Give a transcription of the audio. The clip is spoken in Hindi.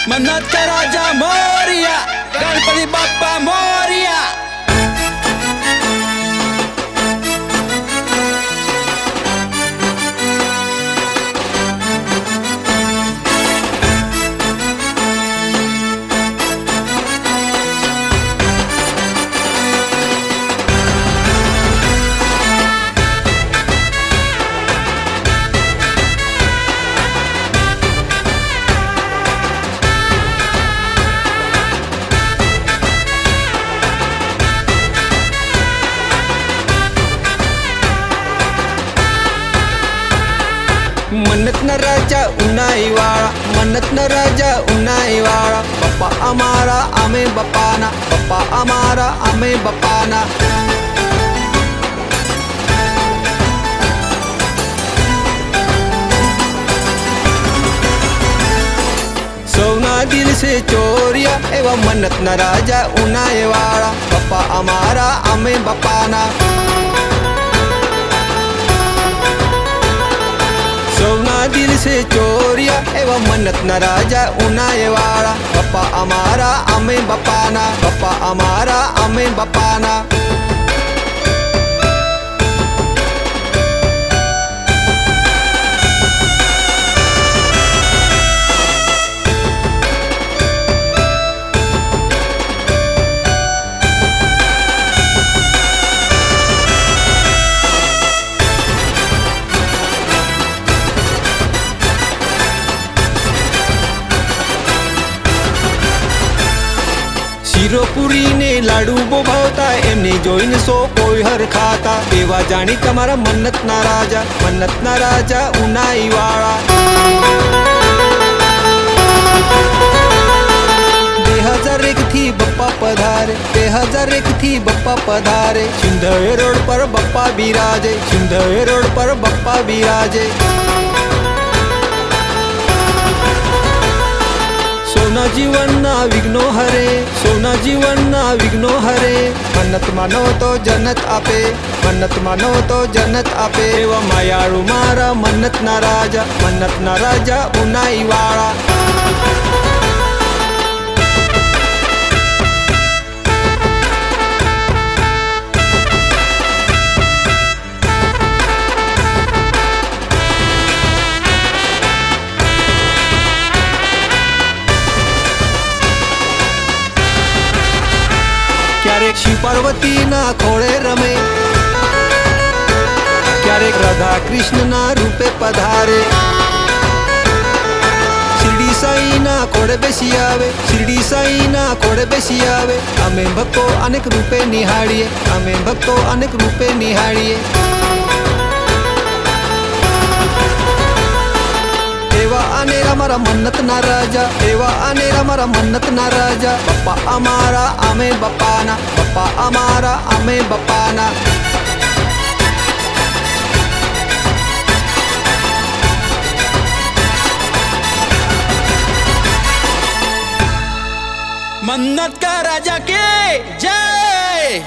मन्नत का राजा मोरिया, गणपति बाप्पा मोरिया। मन्नत न राजा उन्नाई वाळा, मन्नत न राजा उन्नाई वाळा। बाप्पा अमारा आमे बाप्पाना, बाप्पा अमारा आमे बाप्पाना। सोना दिल से चोरिया एवं मन्नत न राजा उन्नाई वाळा। बाप्पा अमारा आमे बाप्पाना। सोना दिल से चोरिया एवं मन्नत न राजा उन्नाई वाळा। बाप्पा अमारा आमे बाप्पाना, बाप्पा अमारा आमे बाप्पाना। શીરોપુરી ને લાડુ બહુ ભાવતા, એમને જોઈને સો કોઈ હર ખાતા। એવા જાણી તમારા મન્નત ના રાજા, મન્નત ના રાજા ઉનાઈ વાળા। 2001 થી બપ્પા પધારે, 2001 થી બપ્પા પધારે। સિંધવે રોડ પર બપ્પા બિરાજે, સિંધવે રોડ પર બપ્પા બિરાજે। सोना जीवन ना विघ्नो हरे, सोना जीवन ना विघ्नो हरे। मन्नत मानो तो जन्नत आपे, मन्नत मानो तो जन्नत आपे। एवा मायाळू मारा मन्नत ना राजा, मन्नत ना राजा उनाई वाळा। क्यारेक शिव पार्वती ना खोळे रमे, क्यारेक राधा कृष्ण ना रूपे पधारे। शिरडी साई ना खोड़े बेसी आवे, शिरडी साई ना खोड़े बेसी आवे। अमे भक्तो अनेक रूपे निहाळीए, अमे भक्तो अनेक रूपे निहाळीए। एवा अनेरा मारा मन्नत ना राजा, एवा अनेरा मारा मन्नत ना राजा। बाप्पा अमारा आमे बाप्पाना, बाप्पा अमारा आमे बाप्पाना। मन्नत का राजा के जय।